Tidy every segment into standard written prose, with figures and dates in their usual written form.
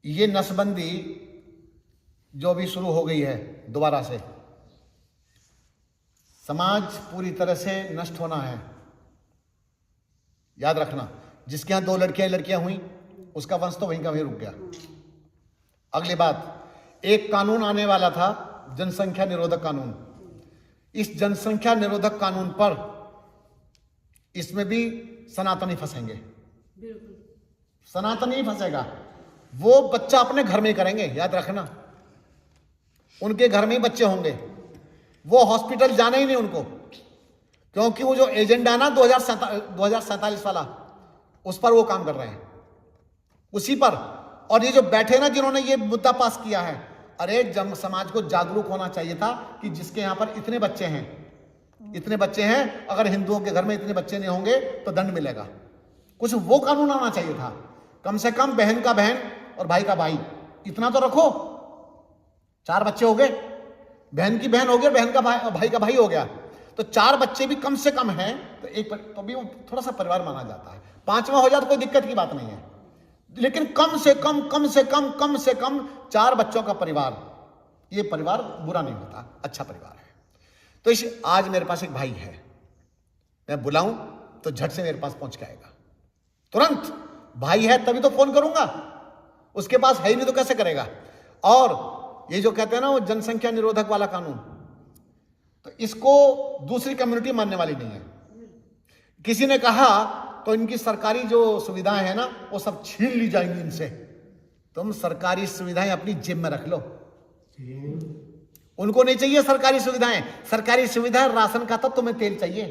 ये नसबंदी जो अभी शुरू हो गई है दोबारा से, समाज पूरी तरह से नष्ट होना है। याद रखना, जिसके यहां 2 लड़कियां हुई उसका वंश तो वहीं का वहीं रुक गया। अगली बात, एक कानून आने वाला था, जनसंख्या निरोधक कानून। इस जनसंख्या निरोधक कानून पर इसमें भी सनातनी फंसेंगे। सनातनी फंसेगा। वो बच्चा अपने घर में ही करेंगे, याद रखना, उनके घर में ही बच्चे होंगे। वो हॉस्पिटल जाना ही नहीं उनको, क्योंकि वो जो एजेंडा ना 2047 वाला, उस पर वो काम कर रहे हैं, उसी पर। और ये जो बैठे ना जिन्होंने ये मुद्दा पास किया है, अरे जब समाज को जागरूक होना चाहिए था कि जिसके यहां पर इतने बच्चे हैं, अगर हिंदुओं के घर में इतने बच्चे नहीं होंगे तो दंड मिलेगा। कुछ वो कानून आना चाहिए था। कम से कम बहन का बहन और भाई का भाई इतना तो रखो। 4 बच्चे हो गए, बहन की बहन हो गया, बहन का भाई का भाई हो गया, तो 4 बच्चे भी कम से कम हैं तो तो भी वो थोड़ा सा परिवार माना जाता है। 5वां हो जाए तो कोई दिक्कत की बात नहीं है, लेकिन कम से कम 4 बच्चों का परिवार, ये परिवार बुरा नहीं होता, अच्छा परिवार है। तो आज मेरे पास एक भाई है, मैं बुलाऊं तो झट से मेरे पास पहुंच के आएगा तुरंत। भाई है तभी तो फोन करूंगा, उसके पास है ही नहीं तो कैसे करेगा। और ये जो कहते हैं ना वो जनसंख्या निरोधक वाला कानून, तो इसको दूसरी कम्युनिटी मानने वाली नहीं है। किसी ने कहा तो इनकी सरकारी जो सुविधाएं हैं ना वो सब छीन ली जाएंगी इनसे। तुम सरकारी सुविधाएं अपनी जेब में रख लो, उनको नहीं चाहिए सरकारी सुविधाएं। सरकारी सुविधा राशन का तो तुम्हें तेल चाहिए,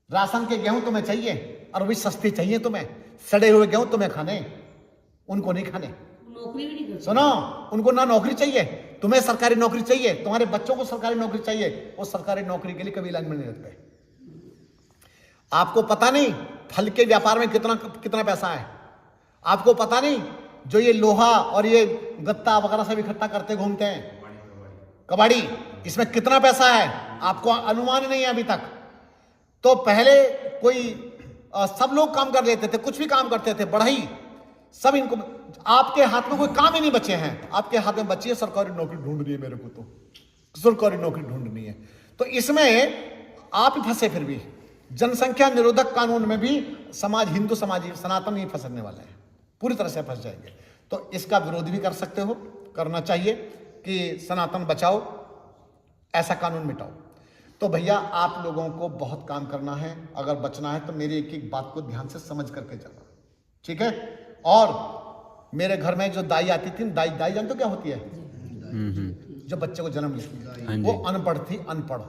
राशन के गेहूं तुम्हें चाहिए, और भी सस्ते चाहिए तुम्हें। सड़े हुए गेहूं तुम्हें खाने, उनको नहीं खाने। नौकरी भी नहीं करते। सुनो, उनको ना नौकरी चाहिए, तुम्हें सरकारी नौकरी चाहिए, तुम्हारे बच्चों को सरकारी नौकरी चाहिए। वो सरकारी नौकरी के लिए कभी लाइन में नहीं लगते। आपको पता नहीं फल के व्यापार में कितना पैसा है? आपको पता नहीं जो ये लोहा और ये गत्ता वगैरह सब इकट्ठा करते घूमते हैं, कबाड़ी, इसमें कितना पैसा है? आपको अनुमान नहीं है अभी तक। तो पहले कोई सब लोग काम कर लेते थे, कुछ भी काम करते थे, बढ़ई सब इनको। आपके हाथ में कोई काम ही नहीं बचे हैं, आपके हाथ में बची है सरकारी नौकरी ढूंढनी है, मेरे को तो सरकारी नौकरी ढूंढनी है। तो इसमें आप ही फंसे। फिर भी जनसंख्या निरोधक कानून में भी समाज, हिंदू समाज, सनातन ही फंसने वाले हैं, पूरी तरह से फंस जाएंगे। तो इसका विरोध भी कर सकते हो, करना चाहिए कि सनातन बचाओ, ऐसा कानून मिटाओ। तो भैया आप लोगों को बहुत काम करना है, अगर बचना है तो मेरी एक एक बात को ध्यान से समझ करके जाना, ठीक है? और मेरे घर में जो दाई आती थी, दाई जानते हो क्या होती है? जो बच्चे को जन्म लेती, वो अनपढ़ थी, अनपढ़।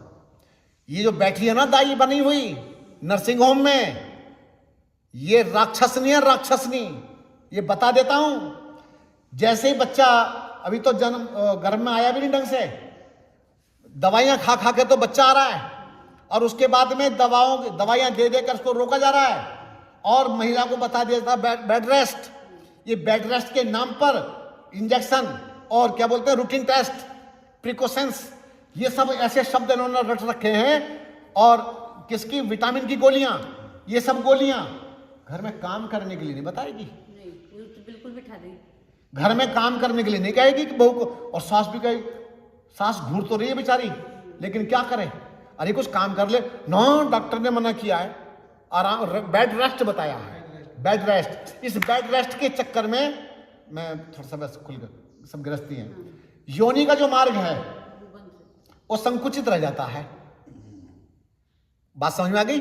ये जो बैठी है ना दाई बनी हुई नर्सिंग होम में, ये राक्षसनी है, राक्षसनी। ये बता देता हूं, जैसे ही बच्चा अभी तो जन्म गर्भ में आया भी नहीं ढंग से, दवाइयां खा खा के तो बच्चा आ रहा है, और उसके बाद में दवाइयां दे देकर उसको रोका जा रहा है, और महिला को बता दिया जाता है बेड रेस्ट। ये बेड रेस्ट के नाम पर इंजेक्शन और क्या बोलते हैं रूटीन टेस्ट, प्रिकॉशंस, ये सब ऐसे शब्द इन्होंने रट रखे हैं। और किसकी? विटामिन की गोलियां, ये सब गोलियां घर में काम करने के लिए नहीं बताएगी, नहीं, तो बिल्कुल बिठा देगी। घर में काम करने के लिए नहीं कहेगी कि बहू को। और सास भी कहेगी, सास घूर तो रही है बेचारी, लेकिन क्या करे? अरे कुछ काम कर ले ना, डॉक्टर ने मना किया है, आराम, बेड रेस्ट बताया है, बेड रेस्ट। इस बेड रेस्ट के चक्कर में मैं थोड़ा सा बस खुल कर, सब गृहस्थी हैं, योनि का जो मार्ग है वो संकुचित रह जाता है। बात समझ में आ गई?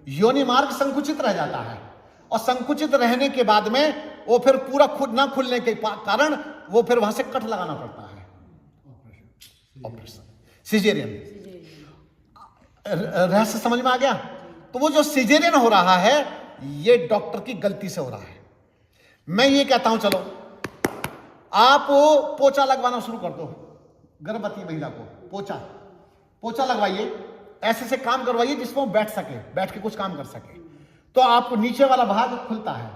योनि मार्ग संकुचित रह जाता है, और संकुचित रहने के बाद में वो फिर पूरा खुद ना खुलने के कारण वो फिर वहां से कट लगाना पड़ता है, ऑपरेशन, सिजेरियन। रहस्य समझ में आ गया? तो वो जो सिजेरियन हो रहा है ये डॉक्टर की गलती से हो रहा है। मैं ये कहता हूं चलो आप पोछा लगवाना शुरू कर दो, गर्भवती महिला को पोछा लगवाइए, ऐसे से काम करवाइए जिसमें वो बैठ सके, बैठ के कुछ काम कर सके। तो आपको नीचे वाला भाग खुलता है,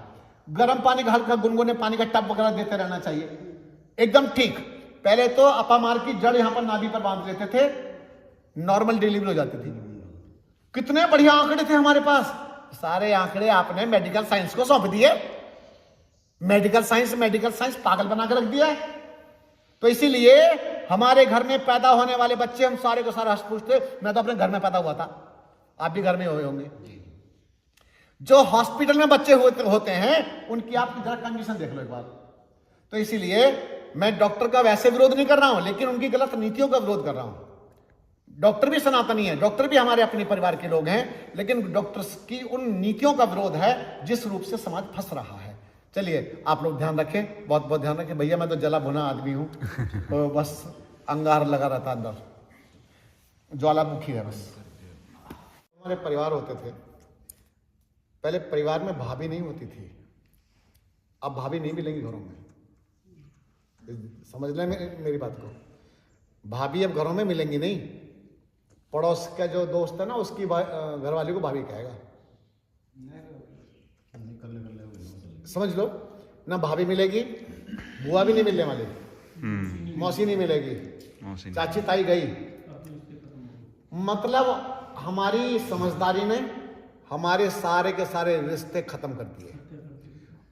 गर्म पानी का हल्का गुनगुने पानी का टब वगैरह देते रहना चाहिए, एकदम ठीक। पहले तो अपामार की जड़ यहां पर नाभि पर बांध लेते थे, नॉर्मल डिलीवरी हो जाती थी। कितने बढ़िया आंकड़े थे हमारे पास, सारे आंकड़े आपने मेडिकल साइंस को सौंप दिए। मेडिकल साइंस पागल बना के रख दिया है। तो इसीलिए हमारे घर में पैदा होने वाले बच्चे हम सारे को सारे हंस पूछते। मैं तो अपने घर में पैदा हुआ था, आप भी घर में हुए होंगे। जो हॉस्पिटल में बच्चे होते हैं उनकी आपकी जरा कंडीशन देख लो एक बार। तो इसीलिए मैं डॉक्टर का वैसे विरोध नहीं कर रहा हूं, लेकिन उनकी गलत नीतियों का विरोध कर रहा हूं। डॉक्टर भी सनातनी है, डॉक्टर भी हमारे अपने परिवार के लोग हैं, लेकिन डॉक्टर्स की उन नीतियों का विरोध है जिस रूप से समाज फंस रहा है। चलिए आप लोग ध्यान रखें, बहुत बहुत ध्यान रखें। भैया मैं तो जला भुना आदमी हूं, तो बस अंगार लगा रहता अंदर, ज्वालामुखी है बस। हमारे परिवार होते थे, पहले परिवार में भाभी नहीं होती थी, अब भाभी नहीं मिलेंगी घरों में। समझ लें मेरी बात को, भाभी अब घरों में मिलेंगी नहीं। पड़ोस का जो दोस्त है ना, उसकी घरवाली को भाभी कहेगा, समझ लो ना। भाभी मिलेगी, बुआ भी नहीं मिलने वाली, मौसी नहीं मिलेगी, चाची ताई गई। मतलब हमारी समझदारी ने हमारे सारे के सारे रिश्ते खत्म कर दिए,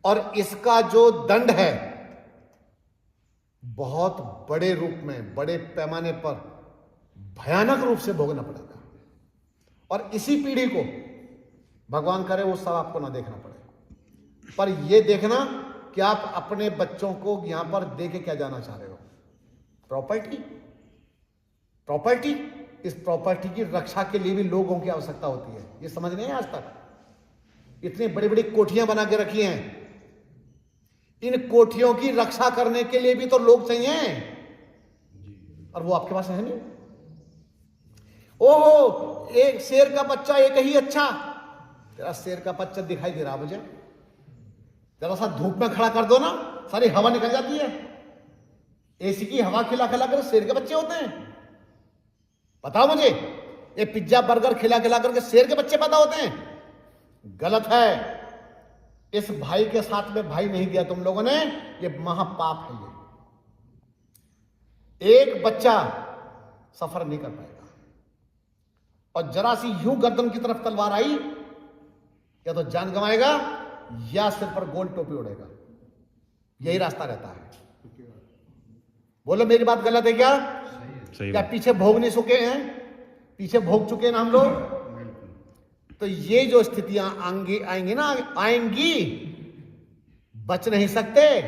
और इसका जो दंड है बहुत बड़े रूप में, बड़े पैमाने पर भयानक रूप से भोगना पड़ेगा। और इसी पीढ़ी को भगवान करे वो सब आपको ना देखना पड़े, पर ये देखना कि आप अपने बच्चों को यहां पर दे के क्या जाना चाह रहे हो। प्रॉपर्टी, इस प्रॉपर्टी की रक्षा के लिए भी लोगों की आवश्यकता होती है। ये समझ नहीं है आज तक। इतनी बड़ी बड़ी कोठियां बना के रखी हैं, इन कोठियों की रक्षा करने के लिए भी तो लोग चाहिए, और वो आपके पास है नहीं। ओहो, एक शेर का बच्चा एक ही अच्छा। तेरा शेर का बच्चा दिखाई दे रहा मुझे, जरा सा धूप में खड़ा कर दो ना, सारी हवा निकल जाती है। एसी की हवा खिला खिला कर शेर के बच्चे होते हैं? बताओ मुझे, ये पिज्जा बर्गर खिला खिला करके शेर के बच्चे पैदा होते हैं? गलत है। इस भाई के साथ में भाई नहीं दिया तुम लोगों ने, ये महापाप है। ये एक बच्चा सफर नहीं कर पाएगा, और जरा सी यूं गर्दन की तरफ तलवार आई, या तो जान गंवाएगा या सिर पर गोल टोपी उड़ेगा। यही रास्ता रहता है। बोलो मेरी बात गलत है क्या? क्या पीछे भोग नहीं चुके हैं? पीछे भोग चुके हैं ना हम लोग। तो ये जो स्थितियां आएंगी ना, आएंगी, बच नहीं सकते।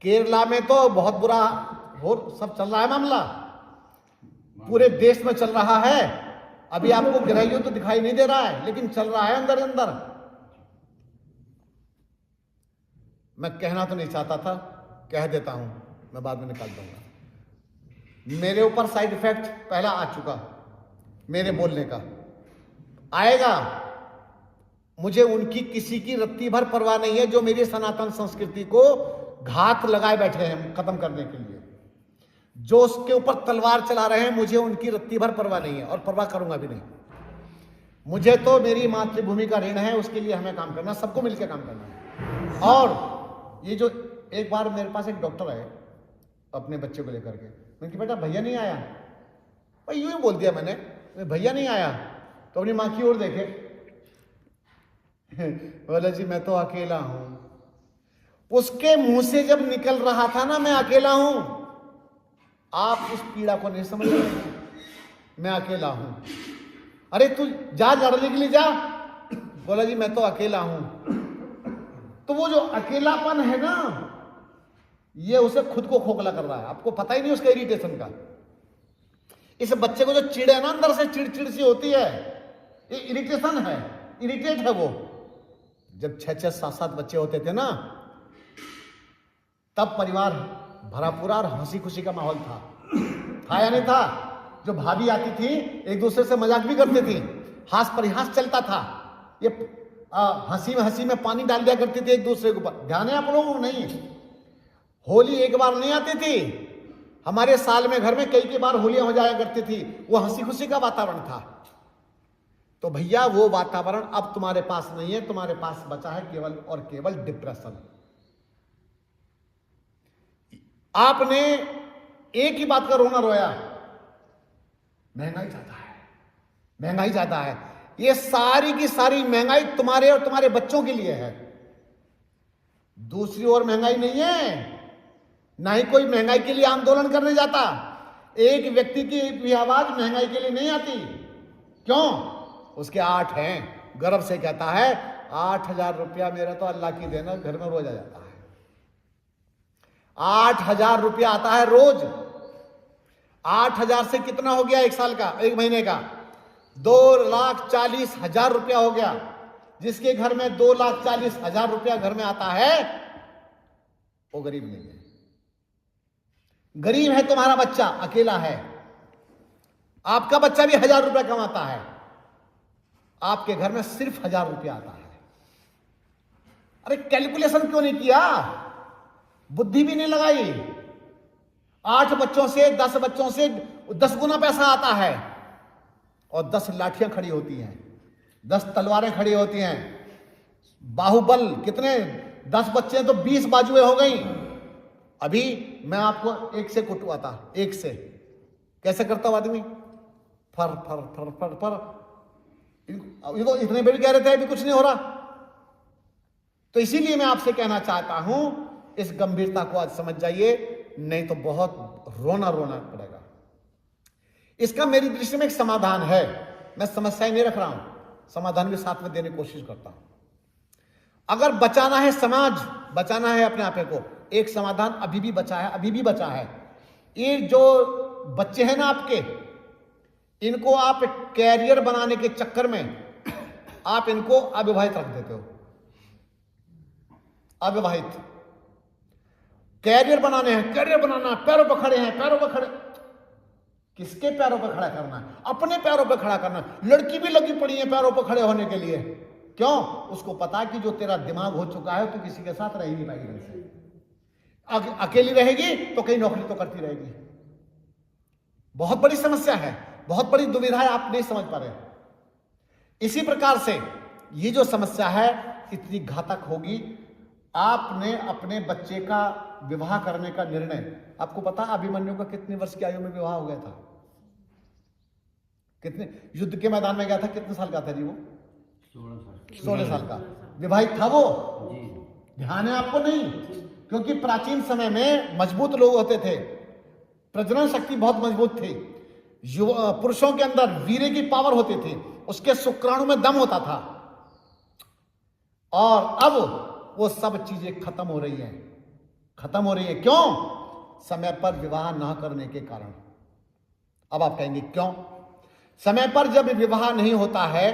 केरला में तो बहुत बुरा हो सब चल रहा है मामला, पूरे देश में चल रहा है। अभी आपको गृह युद्ध तो दिखाई नहीं दे रहा है, लेकिन चल रहा है अंदर अंदर। मैं कहना तो नहीं चाहता था, कह देता हूं, मैं बाद में निकाल दूंगा। मेरे ऊपर साइड इफेक्ट पहला आ चुका, मेरे बोलने का आएगा। मुझे उनकी किसी की रत्ती भर परवाह नहीं है, जो मेरी सनातन संस्कृति को घात लगाए बैठे हैं खत्म करने के लिए, जो उसके ऊपर तलवार चला रहे हैं, मुझे उनकी रत्ती भर परवाह नहीं है, और परवाह करूंगा भी नहीं। मुझे तो मेरी मातृभूमि का ऋण है, उसके लिए हमें काम करना, सबको मिलकर काम करना है। और ये जो एक बार मेरे पास एक डॉक्टर आए अपने बच्चे को लेकर के, मैंने कहा बेटा भैया नहीं आया? भाई यूं ही बोल दिया मैंने, भैया नहीं आया। तो अपनी माँ की ओर देखे, बोला जी मैं तो अकेला हूं। उसके मुंह से जब निकल रहा था ना मैं अकेला हूं, आप उस पीड़ा को नहीं समझ रहे। मैं अकेला हूं। अरे तू जा लड़ने के लिए जा। बोला जी मैं तो अकेला हूं। तो वो जो अकेलापन है ना, ये उसे खुद को खोखला कर रहा है, आपको पता ही नहीं उसका इरिटेशन का। इस बच्चे को जो चिड़ है ना अंदर से, चिड़चिड़ सी होती है, ये इरिटेशन है, इरिटेट है वो। जब 6-6, 7-7 बच्चे होते थे ना, तब परिवार भरा पूरा और हंसी खुशी का माहौल था या नहीं था? जो भाभी आती थी एक दूसरे से मजाक भी करती थी, हास परिहास चलता था। ये हंसी में पानी डाल दिया करती थी एक दूसरे के ऊपर। ध्यान है आप लोगों को? नहीं। होली एक बार नहीं आती थी हमारे साल में, घर में कई बार होलियां हो जाया करती थी। वो हंसी खुशी का वातावरण था। तो भैया वो वातावरण अब तुम्हारे पास नहीं है, तुम्हारे पास बचा है केवल और केवल डिप्रेशन। आपने एक ही बात का रोना रोया, महंगाई ज्यादा है, महंगाई ज्यादा है। ये सारी की सारी महंगाई तुम्हारे और तुम्हारे बच्चों के लिए है। दूसरी ओर महंगाई नहीं है, ना ही कोई महंगाई के लिए आंदोलन करने जाता। एक व्यक्ति की भी आवाज महंगाई के लिए नहीं आती। क्यों? उसके 8 हैं, गर्व से कहता है 8,000 रुपया मेरा तो अल्लाह की देना, घर में रोज आ जाता है। 8,000 रुपया आता है रोज। 8,000 से कितना हो गया एक साल का, एक महीने का? 2,40,000 रुपया हो गया। जिसके घर में 2,40,000 रुपया घर में आता है वो गरीब नहीं है। गरीब है तुम्हारा बच्चा, अकेला है। आपका बच्चा भी 1,000 रुपया कमाता है, आपके घर में सिर्फ 1,000 रुपया आता है। अरे कैलकुलेशन क्यों नहीं किया? बुद्धि भी नहीं लगाई। 8 बच्चों से 10 बच्चों से 10 गुना पैसा आता है और 10 लाठियां खड़ी होती हैं, 10 तलवारें खड़ी होती हैं। बाहुबल कितने, 10 बच्चे हैं तो 20 बाजुएं हो गई। अभी मैं आपको एक से कुटवाता, एक से कैसे करता हूं आदमी, फर फर फर फर फर। इनको इतने बड़े कह रहे थे अभी कुछ नहीं हो रहा। तो इसीलिए मैं आपसे कहना चाहता हूं, इस गंभीरता को आज समझ जाइए, नहीं तो बहुत रोना रोना पड़ेगा। इसका मेरी दृष्टि में एक समाधान है। मैं समस्याएं नहीं रख रहा हूं, समाधान भी साथ में देने की कोशिश करता हूं। अगर बचाना है समाज, बचाना है अपने आप को, एक समाधान अभी भी बचा है, अभी भी बचा है। ये जो बच्चे हैं ना आपके, इनको आप कैरियर बनाने के चक्कर में आप इनको अविवाहित रख देते हो। अविवाहित कैरियर बनाने हैं, कैरियर बनाना, पैरों पर खड़े हैं, पैरों पर खड़े। किसके पैरों पर खड़ा करना है? अपने पैरों पर खड़ा करना। लड़की भी लगी पड़ी है पैरों पर खड़े होने के लिए। क्यों? उसको पता है कि जो तेरा दिमाग हो चुका है तो किसी के साथ रह ही नहीं पाएगी। अकेली रहेगी तो कहीं नौकरी तो करती रहेगी। बहुत बड़ी समस्या है, बहुत बड़ी दुविधा है, आप नहीं समझ पा रहे। इसी प्रकार से ये जो समस्या है इतनी घातक होगी। आपने अपने बच्चे का विवाह करने का निर्णय, आपको पता अभिमन्यु का कितने वर्ष की आयु में विवाह हो गया था? कितने, युद्ध के मैदान में गया था, कितने साल का था जी वो? 16 साल का विवाहित था वो। ध्यान है आपको? नहीं, क्योंकि प्राचीन समय में मजबूत लोग होते थे, प्रजनन शक्ति बहुत मजबूत थी, पुरुषों के अंदर वीर्य की पावर होती थी, उसके शुक्राणु में दम होता था। और अब वो सब चीजें खत्म हो रही हैं, खत्म हो रही है। क्यों? समय पर विवाह ना करने के कारण। अब आप कहेंगे क्यों? समय पर जब विवाह नहीं होता है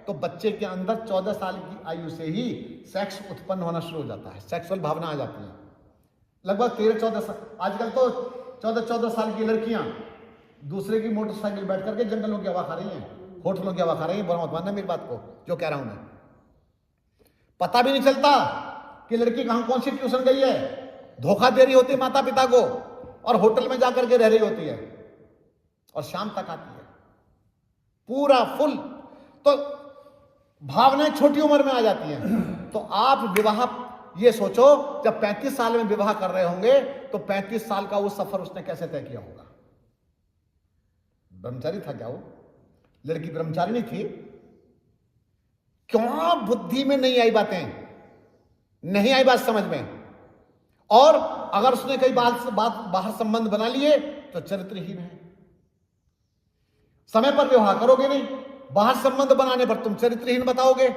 तो बच्चे के अंदर 14 साल की आयु से ही सेक्स उत्पन्न होना शुरू हो जाता है, सेक्सुअल भावना आ जाती है। लगभग 13-14 साल, आजकल तो 14-14 साल की लड़कियां दूसरे की मोटरसाइकिल बैठ करके जंगलों की हवा खा रही हैं, होटलों की हवा खा रही हैं। बुरा मत मानना मेरी बात को, जो कह रहा हूं मैं। पता भी नहीं चलता कि लड़की कहां कौन सी ट्यूशन गई है, धोखा दे रही होती है माता पिता को और होटल में जाकर के रह रही होती है और शाम तक आती है पूरा फुल। तो भावनाएं छोटी उम्र में आ जाती हैं। तो आप विवाह, ये सोचो जब 35 साल में विवाह कर रहे होंगे तो 35 साल का वो सफर उसने कैसे तय किया होगा? ब्रह्मचारी था क्या वो? लड़की ब्रह्मचारी नहीं थी? क्यों बुद्धि में नहीं आई बातें, नहीं आई बात समझ में। और अगर उसने कई बाहर संबंध बना लिए तो चरित्रहीन है। समय पर विवाह करोगे नहीं, बाहर संबंध बनाने पर तुम चरित्रहीन बताओगे।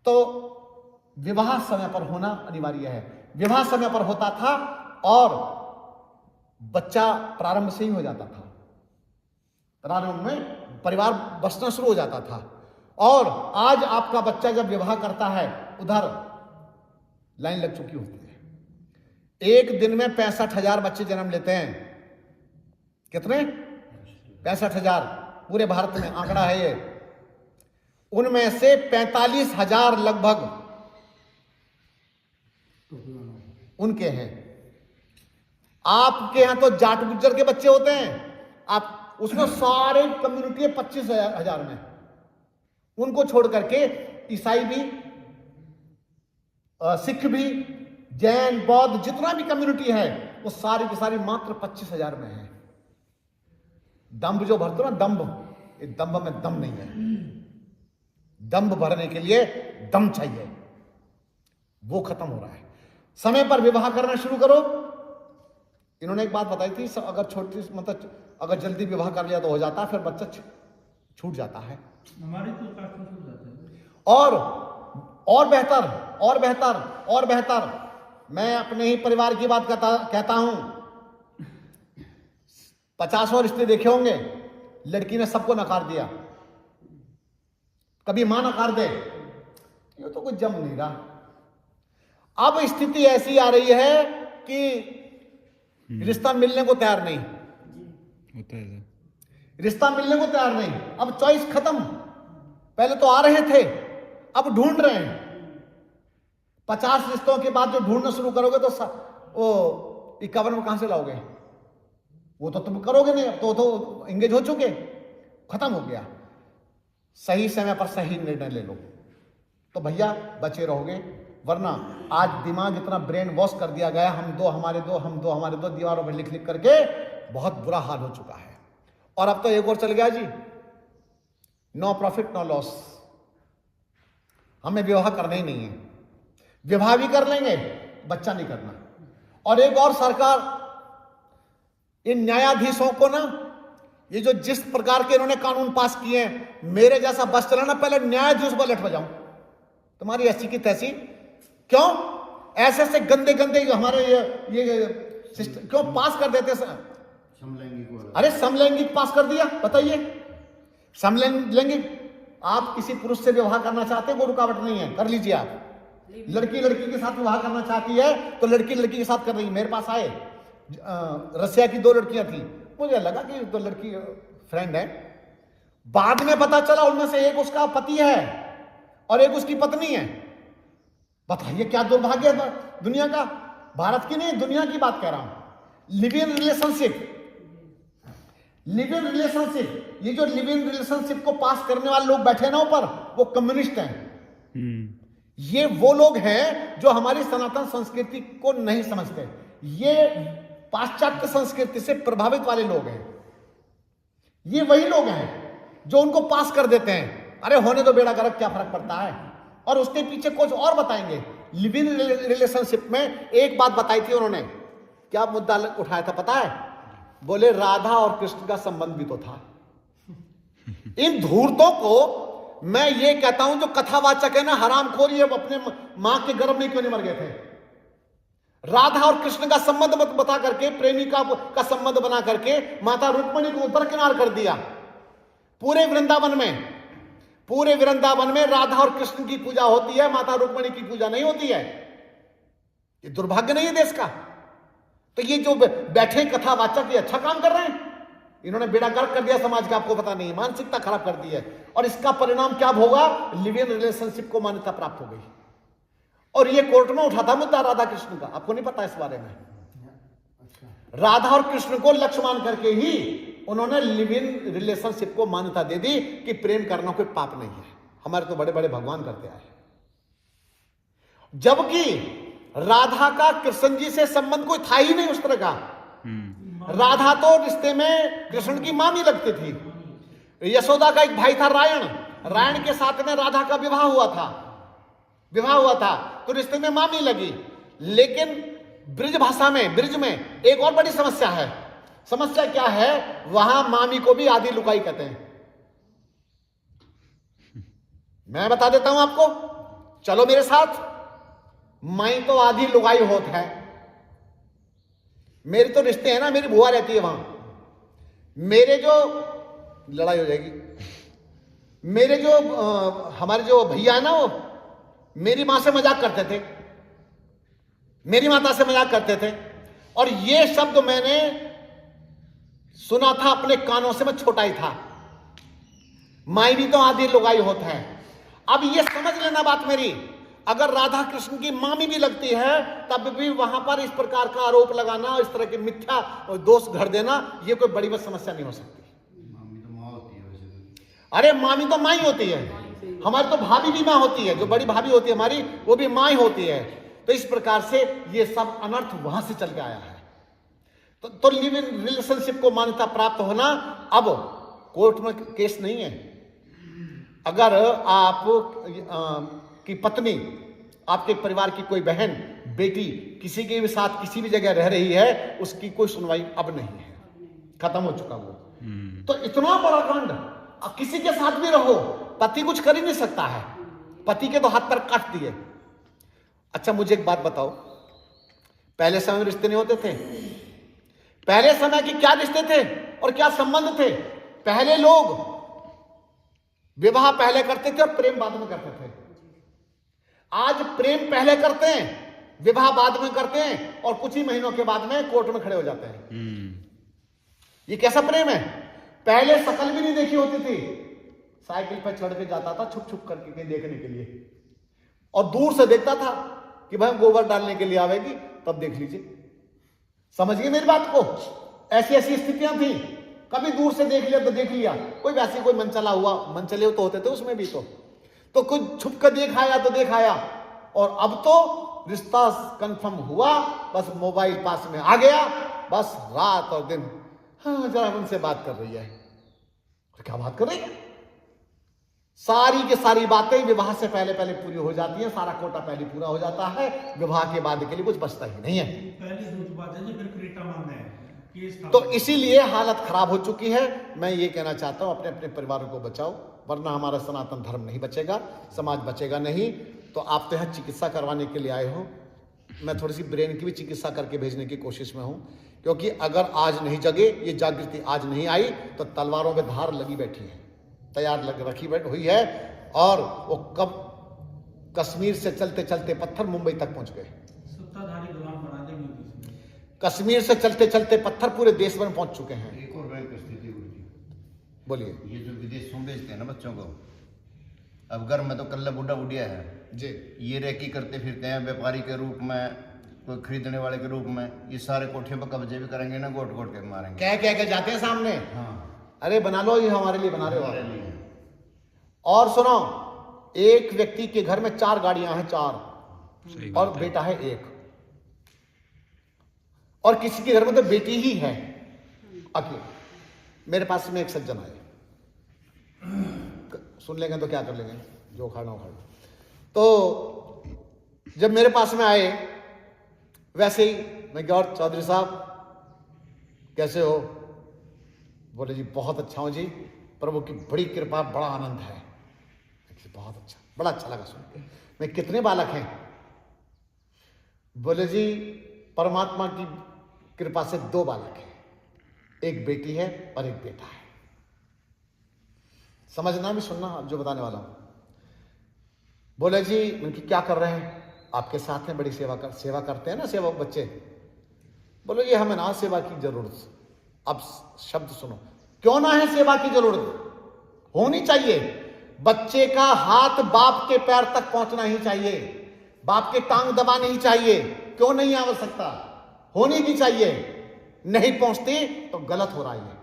तो विवाह समय पर होना अनिवार्य है। विवाह समय पर होता था और बच्चा प्रारंभ से ही हो जाता था, प्रारंभ में परिवार बसना शुरू हो जाता था। और आज आपका बच्चा जब विवाह करता है उधर लाइन लग चुकी होती है। एक दिन में 65,000 बच्चे जन्म लेते हैं। कितने? 65,000 पूरे भारत में आंकड़ा है ये। उनमें से 45,000 लगभग उनके हैं। आपके यहां तो जाट गुज्जर के बच्चे होते हैं, आप उसमें सारे कम्युनिटी 25,000 में, उनको छोड़ करके ईसाई भी, सिख भी, जैन, बौद्ध, जितना भी कम्युनिटी है वो सारी की सारी मात्र 25,000 में है। दंभ जो भरते हो ना, दंभ, ये दंभ में दम नहीं है। दंभ भरने के लिए दम चाहिए। वो खत्म हो रहा है। समय पर विवाह करना शुरू करो। इन्होंने एक बात बताई थी, अगर छोटी मतलब अगर जल्दी विवाह कर लिया तो हो जाता है, फिर बच्चा छूट जाता है। हमारी तो कास्ट में छूट जाता है। और बेहतर और बेहतर और बेहतर, मैं अपने ही परिवार की बात कहता हूं। 50 रिश्ते देखे होंगे, लड़की ने सबको नकार दिया। कभी मां नकार दे, ये तो कुछ जम नहीं रहा। अब स्थिति ऐसी आ रही है कि रिश्ता मिलने को तैयार नहीं होता है। रिश्ता मिलने को तैयार नहीं। अब चॉइस खत्म। पहले तो आ रहे थे, अब ढूंढ रहे हैं। 50 रिश्तों के बाद जो ढूंढना शुरू करोगे तो वो 51 में कहां से लाओगे? वो तो तुम करोगे नहीं। अब तो एंगेज हो चुके, खत्म हो गया। सही समय पर सही निर्णय ले लो तो भैया बचे रहोगे, वरना आज दिमाग इतना ब्रेन वॉश कर दिया गया, हम दो हमारे दो, हम दो हमारे दो, दीवारों पर लिख लिख करके बहुत बुरा हाल हो चुका है। और अब तो एक और चल गया जी, नो प्रॉफिट नो लॉस। हमें विवाह करना ही नहीं है, विवाह भी कर लेंगे, बच्चा नहीं करना। और एक और सरकार, इन न्यायाधीशों को ना, ये जो जिस प्रकार के इन्होंने कानून पास किए हैं, मेरे जैसा बस चलाना, पहले न्यायाधीश को लट बजाऊं। तुम्हारी ऐसी की तैसी क्यों? ऐसे ऐसे गंदे गंदे हमारे ये सिस्टम क्यों पास कर देते? अरे समलैंगिक पास कर दिया, बताइए। समलैंगिक, आप किसी पुरुष से विवाह करना चाहते हैं, कोई रुकावट नहीं है, कर लीजिए आप। लड़की लड़की के साथ विवाह करना चाहती है तो लड़की लड़की के साथ कर रही है। मेरे पास आए, रसिया की 2 लड़कियां थी, मुझे लगा कि 2 लड़की फ्रेंड है। बाद में पता चला उनमें से एक उसका पति है और एक उसकी पत्नी है। बताइए क्या दुर्भाग्य है दुनिया का। भारत की नहीं, दुनिया की बात कह रहा हूं। Live in relationship, live in relationship, ये जो लिव इन रिलेशनशिप को पास करने वाले लोग बैठे ना ऊपर, वो कम्युनिस्ट हैं। ये वो लोग हैं जो हमारी सनातन संस्कृति को नहीं समझते। ये पाश्चात्य संस्कृति से प्रभावित वाले लोग हैं। ये वही लोग हैं जो उनको पास कर देते हैं। अरे होने दो, बेड़ा गर्क, क्या फर्क पड़ता है। और उसके पीछे कुछ और बताएंगे। लिव इन रिलेशनशिप में एक बात बताई थी उन्होंने, क्या मुद्दा उठाया था पता है? बोले राधा और कृष्ण का संबंध भी तो था। इन धूर्तों को मैं ये कहता हूं, जो कथावाचक है ना, हरामखोर, ये अपने मां के गर्भ में क्यों नहीं मर गए थे? राधा और कृष्ण का संबंध बता करके, प्रेमिका का संबंध बना करके माता रुक्मिणी को दरकिनार कर दिया। पूरे वृंदावन में राधा और कृष्ण की पूजा होती है, माता रुक्मिणी की पूजा नहीं होती है। ये दुर्भाग्य नहीं है देश का? तो ये जो बैठे कथावाचक, ये अच्छा काम कर रहे हैं। इन्होंने बेड़ा गर्क कर दिया समाज का, आपको पता नहीं, मानसिकता खराब कर दी है। और इसका परिणाम क्या होगा? लिव इन रिलेशनशिप को मान्यता प्राप्त हो गई। और ये कोर्ट में उठा था मुद्दा राधा कृष्ण का, आपको नहीं पता इस बारे में। राधा और कृष्ण को लक्ष्य मान करके ही उन्होंने लिव इन रिलेशनशिप को मान्यता दे दी कि प्रेम करना कोई पाप नहीं है। हमारे तो बड़े बड़े भगवान करते आए। जबकि राधा का कृष्ण जी से संबंध कोई था ही नहीं उस तरह का। राधा तो रिश्ते में कृष्ण की मामी लगती थी। यशोदा का एक भाई था रायण, रायण के साथ में राधा का विवाह हुआ था, तो रिश्ते में मामी लगी। लेकिन ब्रिज भाषा में, ब्रिज में एक और बड़ी समस्या है। समस्या क्या है? वहां मामी को भी आधी लुकाई कहते हैं। मैं बता देता हूं आपको, चलो मेरे साथ। माई तो आधी लुगाई होत है। मेरे तो रिश्ते हैं ना, मेरी बुआ रहती है वहां। मेरे जो लड़ाई हो जाएगी, मेरे जो हमारे जो भैया है ना, वो मेरी मां से मजाक करते थे, मेरी माता से मजाक करते थे। और ये शब्द मैंने सुना था अपने कानों से, मैं छोटा ही था। माई भी तो आधी लुगाई होता है। अब ये समझ लेना बात मेरी, अगर राधा कृष्ण की मामी भी लगती है तब भी वहां पर इस प्रकार का आरोप लगाना, इस तरह के मिथ्या दोष घर देना, ये कोई बड़ी बड़ी समस्या नहीं हो सकती। मामी तो माँ होती है वैसे। अरे मामी तो माँ ही होती है, हमारी तो भाभी भी माँ होती है, जो बड़ी भाभी होती है हमारी, वो भी माँ ही होती है। तो इस प्रकार से ये सब अनर्थ वहां से चल के आया है। तो लिव इन रिलेशनशिप को मान्यता प्राप्त होना अब कोर्ट में केस नहीं है। अगर आप की पत्नी आपके परिवार की कोई बहन बेटी किसी के भी साथ किसी भी जगह रह रही है, उसकी कोई सुनवाई अब नहीं है, खत्म हो चुका वो। तो इतना बड़ा कांड, अब किसी के साथ भी रहो, पति कुछ कर ही नहीं सकता है, पति के तो हाथ पर काट दिए। अच्छा मुझे एक बात बताओ, पहले समय में रिश्ते नहीं होते थे? पहले समय के क्या रिश्ते थे और क्या संबंध थे? पहले लोग विवाह पहले करते थे और प्रेम बाद में करते थे। आज प्रेम पहले करते हैं, विवाह बाद में करते हैं, और कुछ ही महीनों के बाद में कोर्ट में खड़े हो जाते हैं। ये कैसा प्रेम है? पहले शकल भी नहीं देखी होती थी, साइकिल पर चढ़ के जाता था छुप छुप करके कहीं देखने के लिए, और दूर से देखता था कि भाई गोबर डालने के लिए आवेगी, तब देख लीजिए। समझिए मेरी बात को, ऐसी ऐसी स्थितियां थी। कभी दूर से देख लिया तो देख लिया, कोई वैसे कोई मनचला हुआ, मनचले तो होते थे उसमें भी, तो कुछ छुप कर देख आया तो देख आया। और अब तो रिश्ता कंफर्म हुआ, बस मोबाइल पास में आ गया, बस रात और दिन हाँ जरा उनसे बात कर रही है। और क्या बात कर रही है? सारी की सारी बातें विवाह से पहले पहले पूरी हो जाती हैं, सारा कोटा पहले पूरा हो जाता है, विवाह के बाद के लिए कुछ बचता ही नहीं है। पहली दूसरी बात है जी, फिर क्रीटा मांगना है। तो इसीलिए हालत खराब हो चुकी है। मैं ये कहना चाहता हूं, अपने अपने परिवारों को बचाओ, वरना हमारा सनातन धर्म नहीं बचेगा, समाज बचेगा नहीं। तो आप तो यहाँ चिकित्सा करवाने के लिए आए हो, मैं थोड़ी सी ब्रेन की भी चिकित्सा करके भेजने की कोशिश में हूं, क्योंकि अगर आज नहीं जगे, ये जागृति आज नहीं आई, तो तलवारों में धार लगी बैठी है, तैयार लग रखी हुई है, और वो कब कश्मीर से चलते चलते पत्थर मुंबई तक पहुंच गए। सत्ताधारी गुलाम बना देंगे। कश्मीर से चलते चलते पत्थर पूरे देश में पहुंच चुके हैं। एक और भयंकर स्थिति हुई, बोलिए। ये जो विदेशों भेजते हैं ना बच्चों को, अब घर में तो कल्ला बुढ़ा बुढ़िया है जी, ये रेकी करते फिरते हैं व्यापारी के रूप में, कोई खरीदने वाले के रूप में, ये सारे कोठियों पर कब्जे भी करेंगे ना, गोट गोट के मारेंगे। कह के जाते हैं सामने, हाँ अरे बना लो, ये हमारे लिए बना रहे हो। हमारे लिए। और सुनो, एक व्यक्ति के घर में 4 गाड़ियां हैं, 4, सही और बात है। बेटा है 1, और किसी के घर में तो बेटी ही है अकेले। मेरे पास में एक सज्जन आए, सुन लेंगे तो क्या कर लेंगे, जो खाना हो खा लो। तो जब मेरे पास में आए, वैसे ही मैं गौर चौधरी साहब कैसे हो? बोले जी बहुत अच्छा हूं जी, प्रभु की बड़ी कृपा, बड़ा आनंद है। बहुत अच्छा, बड़ा अच्छा लगा सुन के। मैं कितने बालक हैं? बोले जी परमात्मा की कृपा से 2 बालक हैं, एक बेटी है और एक बेटा है। समझना भी सुनना अब जो बताने वाला हूं। बोले जी उनकी क्या कर रहे हैं? आपके साथ में बड़ी सेवा करते हैं ना सेवक बच्चे। बोले जी हमें ना सेवा की जरूरत। अब शब्द सुनो, क्यों ना है सेवा की जरूरत? होनी चाहिए। बच्चे का हाथ बाप के पैर तक पहुंचना ही चाहिए, बाप के टांग दबानी ही चाहिए। क्यों नहीं आवश्यकता? होनी भी चाहिए। नहीं पहुंचती तो गलत हो रहा है।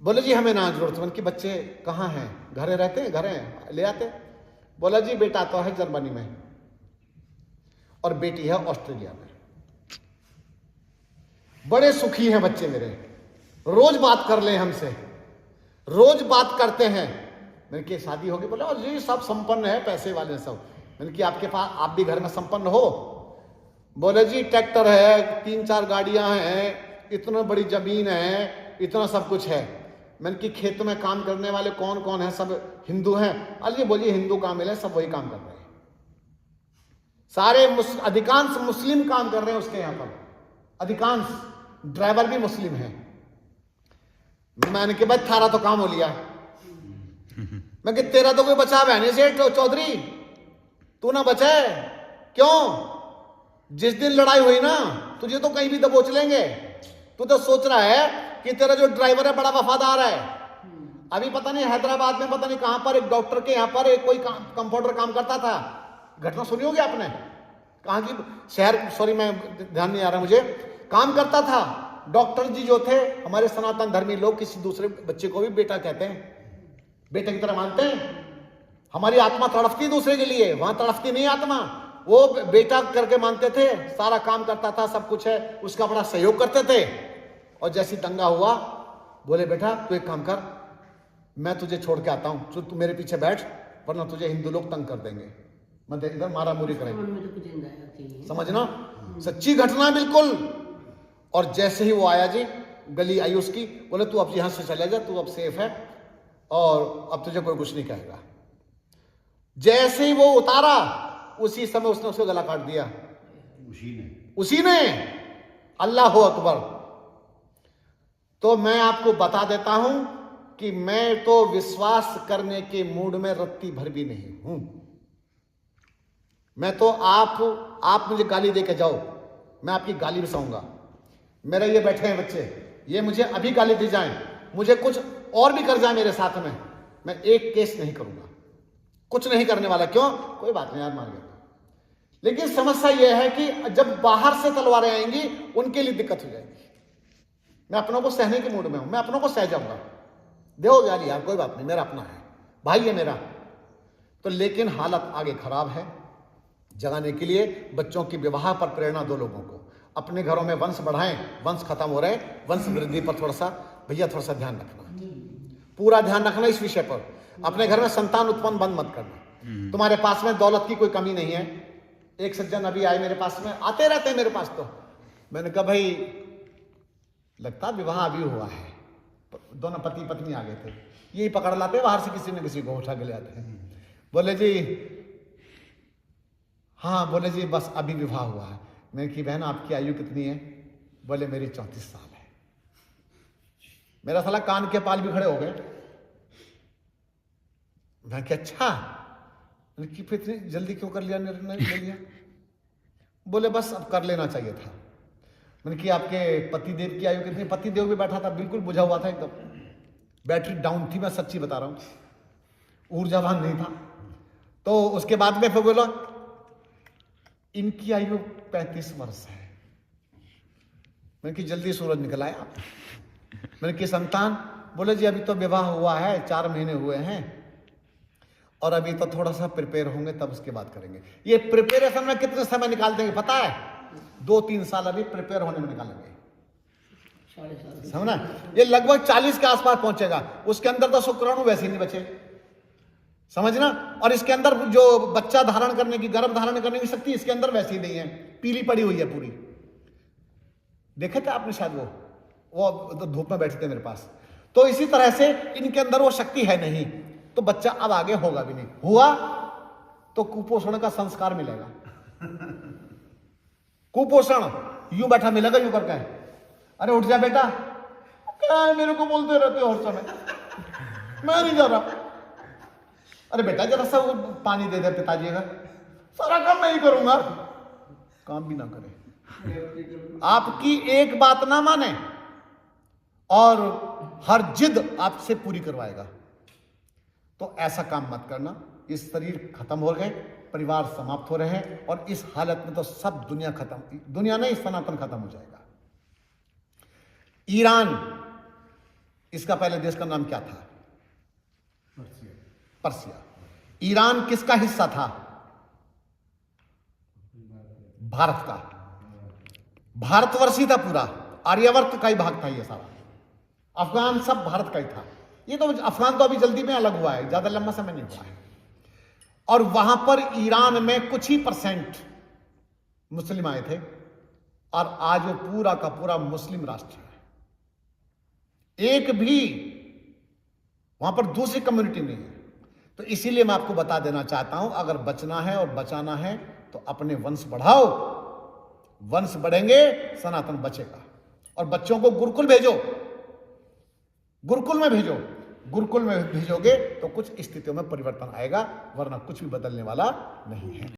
बोले जी हमें ना जरूरत। उनके बच्चे कहाँ हैं? घरे रहते हैं, घरे ले आते। बोला जी बेटा तो है जर्मनी में और बेटी है ऑस्ट्रेलिया में। बड़े सुखी हैं बच्चे मेरे, रोज बात कर ले हमसे, रोज बात करते हैं। मैंने की शादी होगी? बोले और जी सब संपन्न है, पैसे वाले सब। मैंने कि आपके पास, आप भी घर में संपन्न हो? बोले जी ट्रैक्टर है, 3-4 गाड़ियां हैं, इतना बड़ी जमीन है, इतना सब कुछ है। मैंने कि खेत में काम करने वाले कौन कौन है? सब हिंदू हैं। अरे बोलिए हिंदू काम मिले, सब वही काम कर रहे हैं, सारे अधिकांश मुस्लिम काम कर रहे हैं उसके यहां पर, अधिकांश ड्राइवर भी मुस्लिम है। मैंने कि भाई थारा तो काम हो लिया। मैं कि तेरा तो कोई बचा बहने से चौधरी, तू ना बचा है। क्यों? जिस दिन लड़ाई हुई ना, तुझे तो कहीं भी दबोच लेंगे। तू तो सोच रहा है कि तेरा जो ड्राइवर है बड़ा वफादार है। अभी पता नहीं हैदराबाद में पता नहीं कहां पर एक डॉक्टर के यहां पर एक कोई कंपाउंडर काम करता था। घटना सुनी होगी आपने, कहां की शहर, सॉरी मैं ध्यान नहीं आ रहा मुझे, काम करता था। डॉक्टर जी जो थे, हमारे सनातन धर्मी लोग किसी दूसरे बच्चे को भी बेटा कहते हैं, बेटे की तरह मानते हैं। हमारी आत्मा तड़पती दूसरे के लिए, वहां तड़पती नहीं आत्मा। वो बेटा करके मानते थे, सारा काम करता था, सब कुछ है, उसका बड़ा सहयोग करते थे। और जैसे दंगा हुआ, बोले बेटा तू एक काम कर, मैं तुझे छोड़ के आता हूं, तू मेरे पीछे बैठ, वरना तुझे हिंदू लोग तंग कर देंगे। मतलब इधर मारा मुरी करेंगे, मन में तो कुछ जिंदा आती है। समझना, सच्ची घटना बिल्कुल। और जैसे ही वो आया जी, गली आई उसकी, बोले तू अब यहां से चले जा, तू अब सेफ है और अब तुझे कोई कुछ नहीं कहेगा। जैसे ही वो उतारा, उसी समय उसने उसको गला काट दिया, उसी ने। अल्लाह हू अकबर। तो मैं आपको बता देता हूं कि मैं तो विश्वास करने के मूड में रत्ती भर भी नहीं हूं। मैं तो आप मुझे गाली दे के जाओ, मैं आपकी गाली भी सहूंगा। मेरे ये बैठे हैं बच्चे, ये मुझे अभी गाली दी जाएं, मुझे कुछ और भी कर जाए मेरे साथ में, मैं एक केस नहीं करूंगा, कुछ नहीं करने वाला। क्यों? कोई बात नहीं यार, मान गया। लेकिन समस्या यह है कि जब बाहर से तलवारें आएंगी, उनके लिए दिक्कत हो जाएगी। मैं अपनों को सहने के मूड में हूं, मैं अपनों को सह जाऊंगा, देखो यार कोई बात नहीं, मेरा अपना है, भाई है मेरा। तो लेकिन हालत आगे खराब है। जगाने के लिए बच्चों की विवाह पर प्रेरणा दो लोगों को, अपने घरों में वंश बढ़ाएं, वंश खत्म हो रहे हैं, वंश वृद्धि पर थोड़ा सा भैया थोड़ा सा ध्यान रखना, पूरा ध्यान रखना इस विषय पर। अपने घर में संतान उत्पन्न बंद मत करना। तुम्हारे पास में दौलत की कोई कमी नहीं है। एक सज्जन अभी आए मेरे पास में, आते रहते हैं मेरे पास। तो मैंने कहा भाई लगता विवाह अभी हुआ है, दोनों पति पत्नी आ गए थे, यही पकड़ लाते बाहर से किसी न किसी को उठा के ले आते हैं। बोले जी हाँ, बोले जी बस अभी विवाह हुआ है। मैंने कि बहन आपकी आयु कितनी है? बोले मेरी 34 साल है। मेरा साला कान के पाल भी खड़े हो गए। मैं क्या अच्छा, कि फिर इतनी जल्दी क्यों कर लिया निर्णय ले लिया? बोले बस अब कर लेना चाहिए था। मैंने कि आपके पतिदेव की आयु कितनी? पतिदेव भी बैठा था, बिल्कुल बुझा हुआ था एकदम, बैटरी डाउन थी, मैं सच्ची बता रहा हूं, ऊर्जावान नहीं था। तो उसके बाद में फिर बोला इनकी आयु 35 वर्ष है। मैंने कि जल्दी सूरज निकल आया। मैंने कि संतान? बोले जी अभी तो विवाह हुआ है, 4 महीने हुए हैं और अभी तो थोड़ा सा प्रिपेयर होंगे, तब उसके बाद करेंगे। ये प्रिपेरेशन में कितने समय निकाल देंगे पता है? 2-3 साल अभी प्रिपेयर होने में निकालेंगे, समझना? ये लगभग 40 के आसपास पहुंचेगा। उसके अंदर तो शुक्राणु वैसे ही नहीं बचे, समझना? और इसके अंदर जो बच्चा धारण करने की, गर्भ धारण करने की शक्ति इसके अंदर वैसी नहीं है, पीली पड़ी हुई है पूरी। देखे थे आपने शायद, वो धूप में बैठे थे मेरे पास। तो इसी तरह से इनके अंदर वो शक्ति है नहीं, तो बच्चा अब आगे होगा भी नहीं। हुआ तो कुपोषण का संस्कार मिलेगा। कुपोषण यूं बैठा मिलेगा, यूं करके, अरे उठ जा बेटा, क्या है मेरे को बोलते रहते हो हर समय, मैं नहीं जा रहा। अरे बेटा जरा सा वो पानी दे दे पिताजी का, सारा काम मैं ही करूंगा, काम भी ना करे। आपकी एक बात ना माने और हर जिद आपसे पूरी करवाएगा। तो ऐसा काम मत करना। इस शरीर खत्म हो गए, परिवार समाप्त हो रहे हैं, और इस हालत में तो सब दुनिया खत्म, दुनिया नहीं सनातन खत्म हो जाएगा। ईरान, इसका पहले देश का नाम क्या था? पर्सिया। ईरान किसका हिस्सा था? भारत का। भारतवर्षी था पूरा, आर्यवर्त का ही भाग था ये सारा। अफगान सब भारत का ही था। ये तो अफगान तो अभी जल्दी में अलग हुआ है, ज्यादा लंबा समय नहीं हुआ है। और वहां पर ईरान में कुछ ही % मुस्लिम आए थे, और आज वो पूरा का पूरा मुस्लिम राष्ट्र है। एक भी वहां पर दूसरी कम्युनिटी नहीं है। तो इसीलिए मैं आपको बता देना चाहता हूं, अगर बचना है और बचाना है तो अपने वंश बढ़ाओ। वंश बढ़ेंगे, सनातन बचेगा। और बच्चों को गुरुकुल भेजो, गुरुकुल में भेजो। गुरुकुल में भेजोगे तो कुछ स्थितियों में परिवर्तन आएगा, वरना कुछ भी बदलने वाला नहीं है।